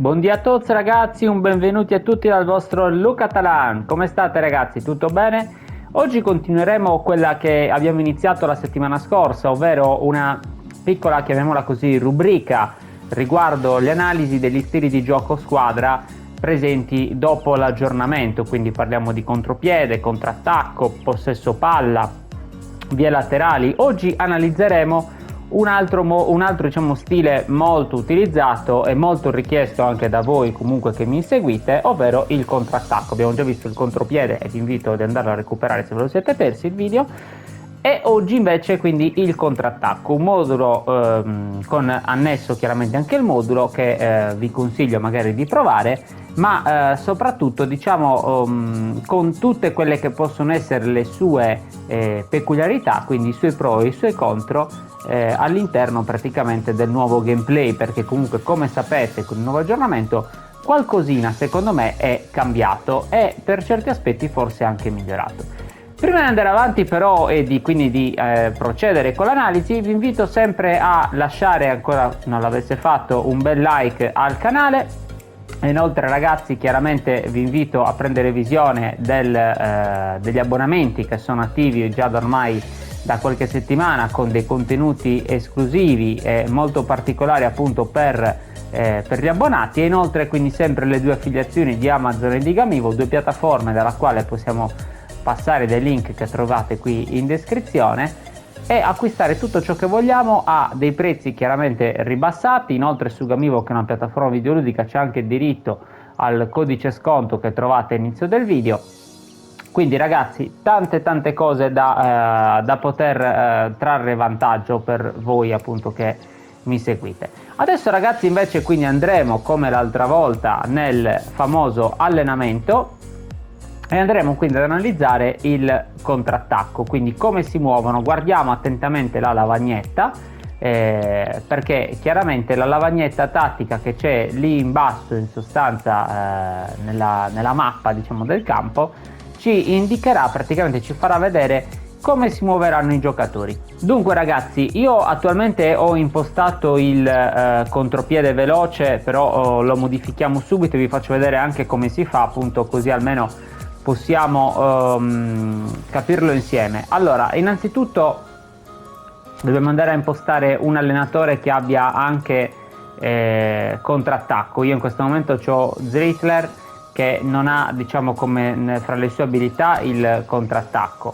Buongiorno a tutti ragazzi, un benvenuti a tutti dal vostro Luca Talan. Come state ragazzi? Tutto bene? Oggi continueremo quella che abbiamo iniziato la settimana scorsa, ovvero una piccola, chiamiamola così, rubrica riguardo le analisi degli stili di gioco squadra presenti dopo l'aggiornamento, quindi parliamo di contropiede, contrattacco, possesso palla, vie laterali. Oggi analizzeremo un altro diciamo, stile molto utilizzato e molto richiesto anche da voi comunque che mi seguite, ovvero il contrattacco. Abbiamo già visto il contropiede e vi invito ad andarlo a recuperare se ve lo siete persi il video. E oggi invece quindi il contrattacco, un modulo con annesso chiaramente anche il modulo che vi consiglio magari di provare, ma soprattutto diciamo con tutte quelle che possono essere le sue peculiarità, quindi i suoi pro e i suoi contro all'interno praticamente del nuovo gameplay, perché comunque come sapete con il nuovo aggiornamento qualcosina secondo me è cambiato e per certi aspetti forse anche migliorato. Prima di andare avanti però e quindi di procedere con l'analisi, vi invito sempre a lasciare, ancora non l'avesse fatto, un bel like al canale. Inoltre ragazzi, chiaramente vi invito a prendere visione degli abbonamenti che sono attivi già da ormai da qualche settimana, con dei contenuti esclusivi e molto particolari appunto per gli abbonati, e inoltre quindi sempre le due affiliazioni di Amazon e di Gamivo, due piattaforme dalla quale possiamo passare dai link che trovate qui in descrizione e acquistare tutto ciò che vogliamo a dei prezzi chiaramente ribassati. Inoltre su Gamivo, che è una piattaforma videoludica, c'è anche diritto al codice sconto che trovate all'inizio del video. Quindi ragazzi, tante cose da poter trarre vantaggio per voi appunto che mi seguite. Adesso ragazzi invece quindi andremo come l'altra volta nel famoso allenamento e andremo quindi ad analizzare il contrattacco, quindi come si muovono. Guardiamo attentamente la lavagnetta perché chiaramente la lavagnetta tattica che c'è lì in basso in sostanza nella mappa diciamo del campo ci indicherà, praticamente ci farà vedere come si muoveranno i giocatori. Dunque ragazzi, io attualmente ho impostato il contropiede veloce, però lo modifichiamo subito e vi faccio vedere anche come si fa, appunto, così almeno possiamo capirlo insieme. Allora, innanzitutto dobbiamo andare a impostare un allenatore che abbia anche contrattacco. Io in questo momento ho Zrittler che non ha, diciamo, come fra le sue abilità il contrattacco,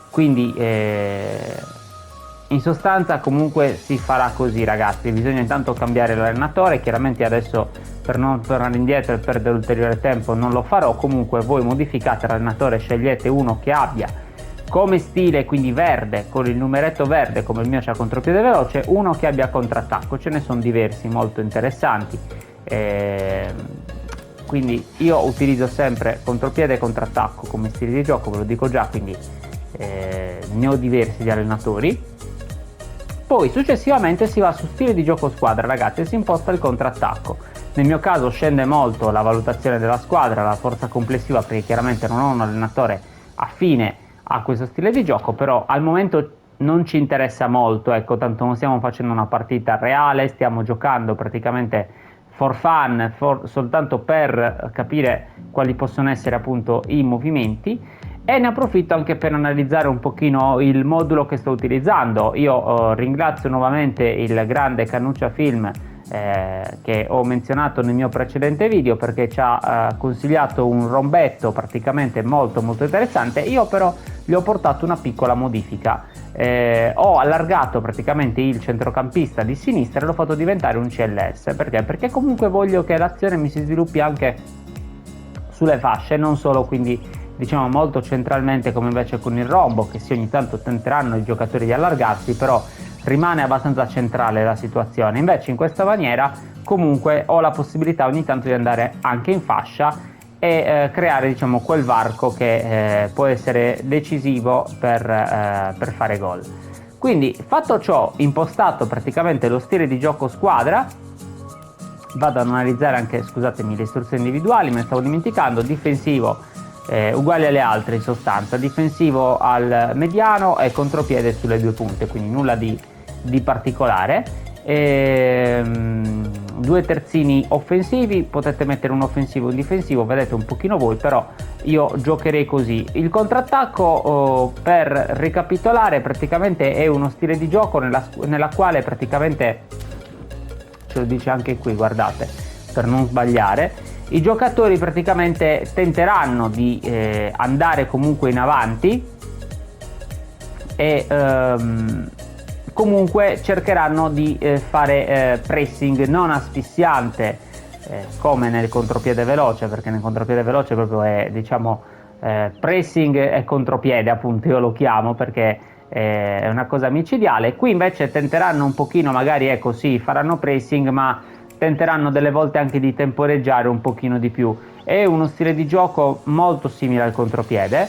quindi in sostanza comunque si farà così ragazzi. Bisogna intanto cambiare l'allenatore, chiaramente adesso per non tornare indietro e perdere ulteriore tempo non lo farò. Comunque voi modificate l'allenatore, scegliete uno che abbia come stile, quindi verde, con il numeretto verde come il mio c'ha contropiede veloce, uno che abbia contrattacco. Ce ne sono diversi molto interessanti, quindi io utilizzo sempre contropiede e contrattacco come stile di gioco, ve lo dico già, quindi ne ho diversi di allenatori. Poi successivamente si va su stile di gioco squadra ragazzi e si imposta il contrattacco. Nel mio caso scende molto la valutazione della squadra, la forza complessiva, perché chiaramente non ho un allenatore affine a questo stile di gioco, però al momento non ci interessa molto, ecco, tanto non stiamo facendo una partita reale, stiamo giocando praticamente for fun, soltanto per capire quali possono essere appunto i movimenti. E ne approfitto anche per analizzare un pochino il modulo che sto utilizzando. Io ringrazio nuovamente il grande Cannuccia Film che ho menzionato nel mio precedente video, perché ci ha consigliato un rombetto praticamente molto interessante. Io però gli ho portato una piccola modifica, ho allargato praticamente il centrocampista di sinistra e l'ho fatto diventare un CLS. Perché comunque voglio che l'azione mi si sviluppi anche sulle fasce, non solo quindi diciamo molto centralmente come invece con il rombo, che sì, ogni tanto tenteranno i giocatori di allargarsi, però rimane abbastanza centrale la situazione. Invece in questa maniera comunque ho la possibilità ogni tanto di andare anche in fascia e creare diciamo quel varco che può essere decisivo per fare gol. Quindi fatto ciò, impostato praticamente lo stile di gioco squadra, vado ad analizzare anche, scusatemi, le istruzioni individuali, me ne stavo dimenticando. Difensivo uguali alle altre in sostanza, difensivo al mediano e contropiede sulle due punte, quindi nulla di particolare. due terzini offensivi, potete mettere un offensivo e un difensivo, vedete un pochino voi, però io giocherei così. Il contrattacco, per ricapitolare, praticamente è uno stile di gioco nella quale praticamente, ce lo dice anche qui, guardate, per non sbagliare, i giocatori praticamente tenteranno di andare comunque in avanti e comunque cercheranno di fare pressing non asfissiante come nel contropiede veloce, perché nel contropiede veloce proprio è, diciamo, pressing e contropiede, appunto io lo chiamo perché è una cosa micidiale. Qui invece tenteranno un pochino, magari ecco sì, faranno pressing, ma tenteranno delle volte anche di temporeggiare un pochino di più. È uno stile di gioco molto simile al contropiede,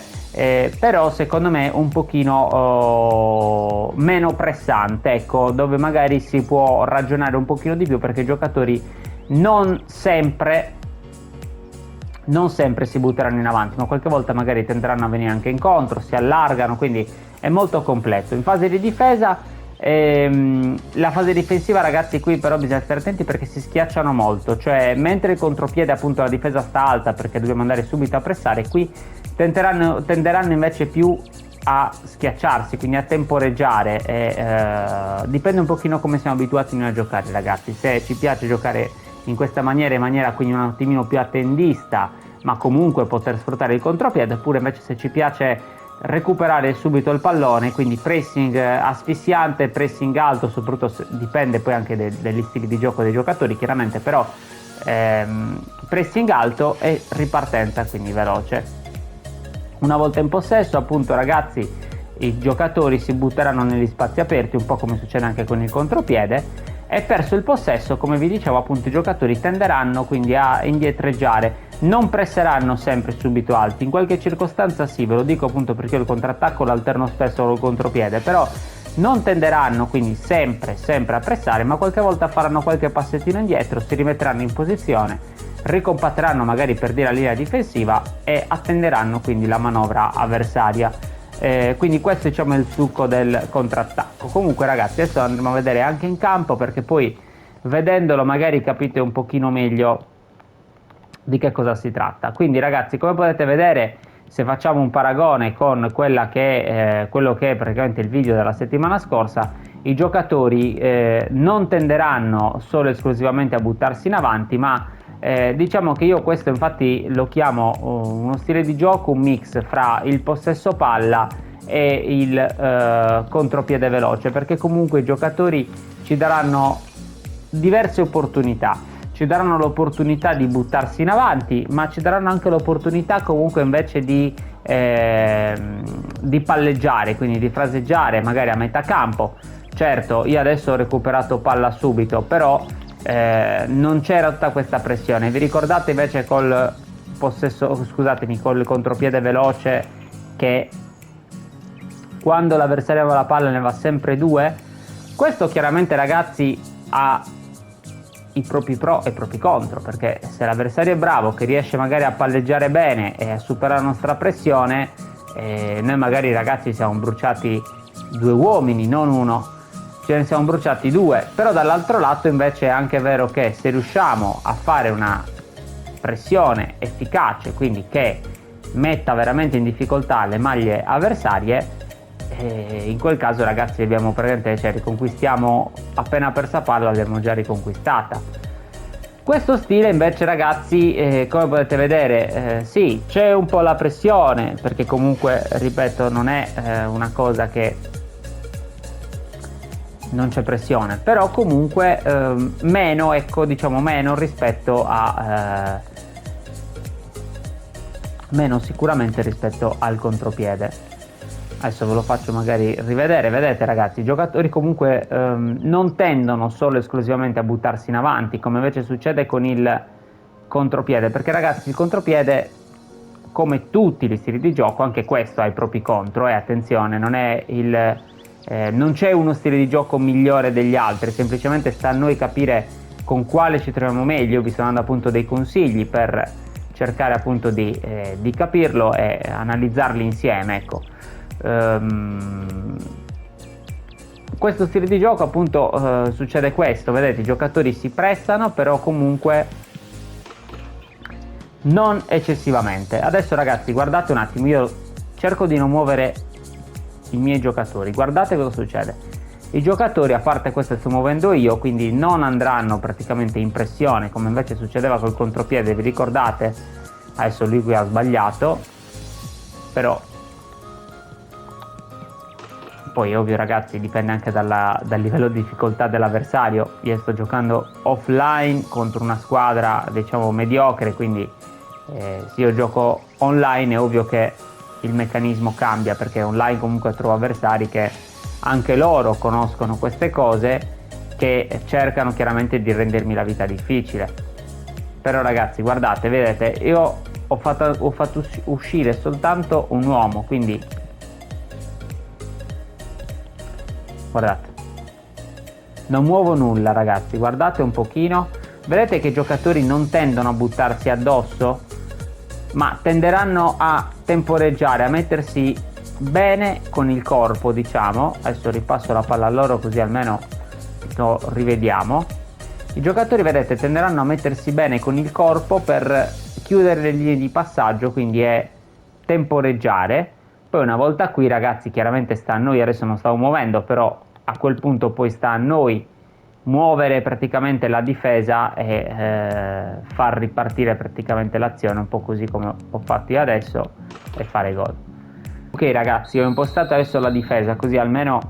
però secondo me un pochino meno pressante, ecco, dove magari si può ragionare un pochino di più, perché i giocatori non sempre si butteranno in avanti, ma qualche volta magari tenteranno a venire anche incontro, si allargano, quindi è molto completo. In fase di difesa, la fase difensiva, ragazzi, qui però bisogna stare attenti perché si schiacciano molto, cioè mentre il contropiede, appunto, la difesa sta alta perché dobbiamo andare subito a pressare, qui tenderanno invece più a schiacciarsi, quindi a temporeggiare. Dipende un pochino come siamo abituati noi a giocare, ragazzi. Se ci piace giocare in questa maniera, quindi un attimino più attendista, ma comunque poter sfruttare il contropiede, oppure invece se ci piace recuperare subito il pallone, quindi pressing asfissiante, pressing alto, soprattutto dipende poi anche degli stili di gioco dei giocatori, chiaramente, però pressing alto e ripartenza quindi veloce. Una volta in possesso, appunto, ragazzi, i giocatori si butteranno negli spazi aperti, un po' come succede anche con il contropiede, e perso il possesso, come vi dicevo, appunto, i giocatori tenderanno quindi a indietreggiare, non presseranno sempre subito alti, in qualche circostanza sì, ve lo dico appunto perché io il contrattacco lo alterno spesso col contropiede, però non tenderanno quindi sempre a pressare, ma qualche volta faranno qualche passettino indietro, si rimetteranno in posizione, ricompatteranno magari per dire la linea difensiva e attenderanno quindi la manovra avversaria. Quindi questo, diciamo, è il succo del contrattacco. Comunque, ragazzi, adesso andremo a vedere anche in campo, perché poi vedendolo magari capite un pochino meglio di che cosa si tratta. Quindi, ragazzi, come potete vedere, se facciamo un paragone con quello che è praticamente il video della settimana scorsa, i giocatori non tenderanno solo e esclusivamente a buttarsi in avanti, ma diciamo che io questo infatti lo chiamo uno stile di gioco, un mix fra il possesso palla e il contropiede veloce, perché comunque i giocatori ci daranno diverse opportunità, ci daranno l'opportunità di buttarsi in avanti, ma ci daranno anche l'opportunità comunque invece di palleggiare, quindi di fraseggiare magari a metà campo. Certo, io adesso ho recuperato palla subito, però non c'era tutta questa pressione. Vi ricordate invece col contropiede veloce che quando l'avversario aveva la palla ne va sempre due? Questo chiaramente, ragazzi, ha i propri pro e i propri contro, perché se l'avversario è bravo, che riesce magari a palleggiare bene e a superare la nostra pressione, noi magari, ragazzi, siamo bruciati due uomini, non uno, ce ne siamo bruciati due. Però dall'altro lato invece è anche vero che se riusciamo a fare una pressione efficace, quindi che metta veramente in difficoltà le maglie avversarie, in quel caso, ragazzi, abbiamo praticamente, cioè, riconquistiamo appena persa palla, l'abbiamo già riconquistata. Questo stile invece, ragazzi, come potete vedere, sì, c'è un po' la pressione, perché comunque, ripeto, non è una cosa che non c'è pressione, però comunque meno, ecco, diciamo meno rispetto a meno sicuramente rispetto al contropiede. Adesso ve lo faccio magari rivedere. Vedete, ragazzi, i giocatori comunque non tendono solo e esclusivamente a buttarsi in avanti, come invece succede con il contropiede, perché, ragazzi, il contropiede, come tutti gli stili di gioco, anche questo ha i propri contro, e attenzione, non c'è uno stile di gioco migliore degli altri, semplicemente sta a noi capire con quale ci troviamo meglio. Io vi sto dando appunto dei consigli per cercare appunto di capirlo e analizzarli insieme, ecco. questo stile di gioco appunto succede questo, vedete, i giocatori si pressano, però comunque non eccessivamente. Adesso ragazzi guardate un attimo, io cerco di non muovere i miei giocatori, guardate cosa succede. I giocatori, a parte questo sto muovendo io, quindi non andranno praticamente in pressione come invece succedeva col contropiede, vi ricordate? Adesso lui qui ha sbagliato, però poi ovvio ragazzi dipende anche dal livello di difficoltà dell'avversario. Io sto giocando offline contro una squadra diciamo mediocre, quindi se io gioco online è ovvio che il meccanismo cambia, perché online comunque trovo avversari che anche loro conoscono queste cose, che cercano chiaramente di rendermi la vita difficile. Però ragazzi guardate, vedete, io ho fatto uscire soltanto un uomo, quindi guardate, non muovo nulla ragazzi, guardate un pochino, vedete che i giocatori non tendono a buttarsi addosso, ma tenderanno a temporeggiare, a mettersi bene con il corpo, diciamo. Adesso ripasso la palla a loro così almeno lo rivediamo. I giocatori, vedete, tenderanno a mettersi bene con il corpo per chiudere le linee di passaggio, quindi è temporeggiare. Poi una volta qui ragazzi chiaramente sta a noi, adesso non stavo muovendo, però a quel punto poi sta a noi muovere praticamente la difesa e far ripartire praticamente l'azione, un po' così come ho fatto io adesso, e fare gol. Ok ragazzi, ho impostato adesso la difesa così almeno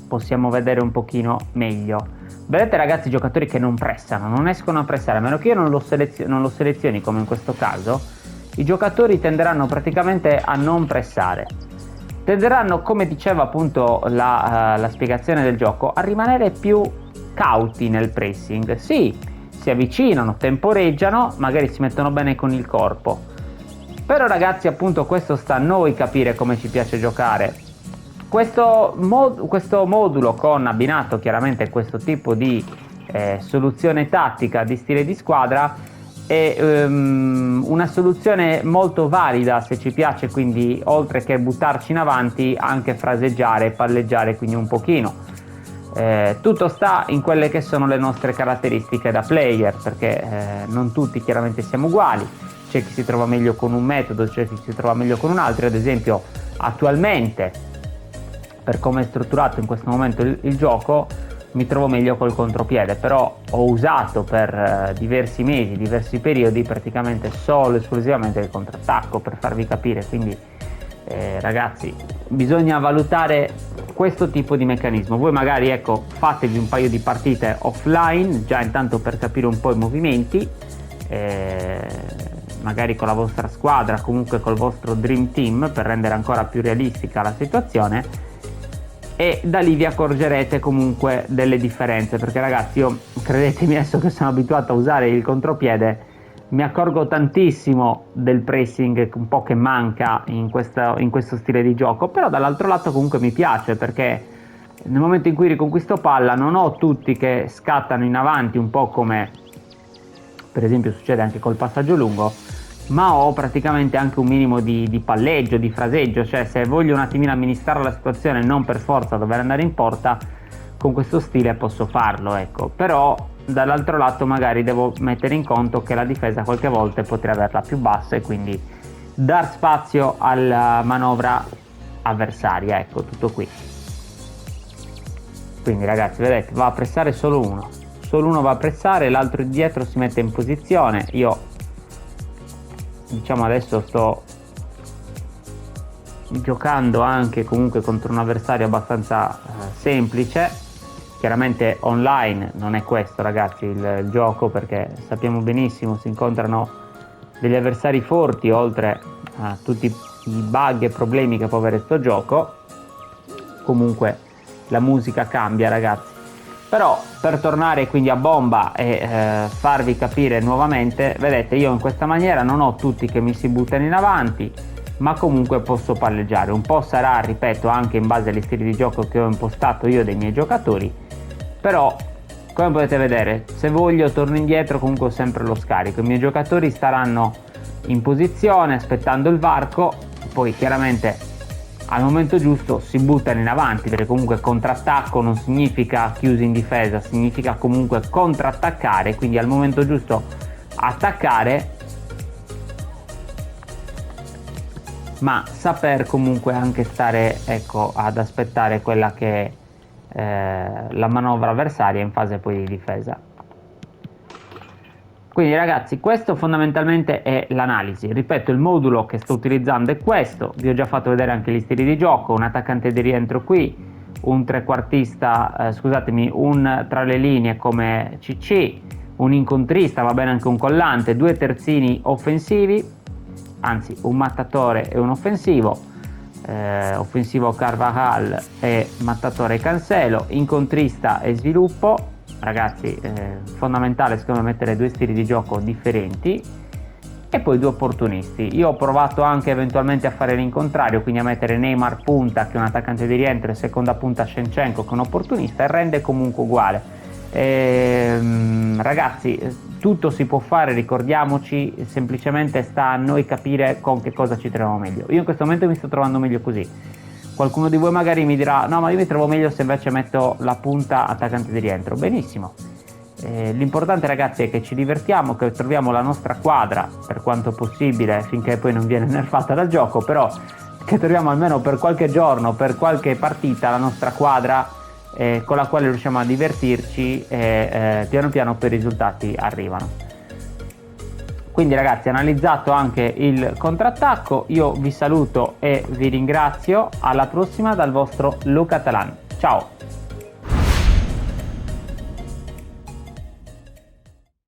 possiamo vedere un pochino meglio. Vedete ragazzi, i giocatori che non pressano, non escono a pressare, a meno che io non lo selezioni come in questo caso, i giocatori tenderanno praticamente a non pressare. Tenderanno, come diceva appunto la spiegazione del gioco, a rimanere più cauti nel pressing. Sì, si avvicinano, temporeggiano, magari si mettono bene con il corpo. Però ragazzi appunto questo sta a noi capire come ci piace giocare. Questo modulo con abbinato chiaramente questo tipo di soluzione tattica di stile di squadra è una soluzione molto valida se ci piace, quindi oltre che buttarci in avanti anche fraseggiare, palleggiare quindi un pochino. Tutto sta in quelle che sono le nostre caratteristiche da player, perché non tutti chiaramente siamo uguali, c'è chi si trova meglio con un metodo, c'è chi si trova meglio con un altro. Ad esempio attualmente, per come è strutturato in questo momento il gioco, mi trovo meglio col contropiede, però ho usato per diversi mesi, diversi periodi praticamente solo esclusivamente il contrattacco, per farvi capire. Quindi ragazzi bisogna valutare questo tipo di meccanismo. Voi magari ecco fatevi un paio di partite offline già intanto per capire un po' i movimenti, magari con la vostra squadra, comunque col vostro dream team, per rendere ancora più realistica la situazione, e da lì vi accorgerete comunque delle differenze, perché ragazzi io, credetemi, adesso che sono abituato a usare il contropiede, mi accorgo tantissimo del pressing un po' che manca in questo stile di gioco. Però dall'altro lato comunque mi piace, perché nel momento in cui riconquisto palla non ho tutti che scattano in avanti un po' come per esempio succede anche col passaggio lungo, ma ho praticamente anche un minimo di palleggio, di fraseggio, cioè se voglio un attimino amministrare la situazione, non per forza dover andare in porta, con questo stile posso farlo, ecco. Però dall'altro lato magari devo mettere in conto che la difesa qualche volta potrei averla più bassa e quindi dar spazio alla manovra avversaria, ecco, tutto qui. Quindi ragazzi, vedete, va a pressare solo uno va a pressare, l'altro dietro si mette in posizione. Io diciamo adesso sto giocando anche comunque contro un avversario abbastanza semplice. Chiaramente online non è questo ragazzi il gioco, perché sappiamo benissimo si incontrano degli avversari forti, oltre a tutti i bug e problemi che può avere sto gioco. Comunque la musica cambia ragazzi. Però per tornare quindi a bomba e farvi capire nuovamente, vedete, io in questa maniera non ho tutti che mi si buttano in avanti, ma comunque posso palleggiare. Un po' sarà, ripeto, anche in base agli stili di gioco che ho impostato io dei miei giocatori, però come potete vedere, se voglio torno indietro, comunque ho sempre lo scarico. I miei giocatori staranno in posizione aspettando il varco, poi chiaramente al momento giusto si buttano in avanti, perché comunque contrattacco non significa chiusi in difesa, significa comunque contrattaccare, quindi al momento giusto attaccare, ma saper comunque anche stare, ecco, ad aspettare quella che è la manovra avversaria in fase poi di difesa. Quindi ragazzi, questo fondamentalmente è l'analisi. Ripeto, il modulo che sto utilizzando è questo, vi ho già fatto vedere anche gli stili di gioco, un attaccante di rientro qui, un trequartista, scusatemi, un tra le linee come CC, un incontrista, va bene anche un collante, due terzini offensivi, anzi un mattatore e un offensivo, offensivo Carvajal e mattatore Cancelo, incontrista e sviluppo. Ragazzi, fondamentale secondo me mettere due stili di gioco differenti e poi due opportunisti. Io ho provato anche eventualmente a fare l'incontrario, quindi a mettere Neymar punta, che è un attaccante di rientro, e seconda punta Shevchenko, che è un opportunista, e rende comunque uguale. Ragazzi, tutto si può fare, ricordiamoci, semplicemente sta a noi capire con che cosa ci troviamo meglio. Io in questo momento mi sto trovando meglio così. Qualcuno di voi magari mi dirà: no, ma io mi trovo meglio se invece metto la punta attaccante di rientro. Benissimo, l'importante ragazzi è che ci divertiamo, che troviamo la nostra quadra per quanto possibile, finché poi non viene nerfata dal gioco, però che troviamo almeno per qualche giorno, per qualche partita, la nostra quadra con la quale riusciamo a divertirci e piano piano poi i risultati arrivano. Quindi ragazzi, analizzato anche il contrattacco, io vi saluto e vi ringrazio. Alla prossima dal vostro Lo Catalan. Ciao!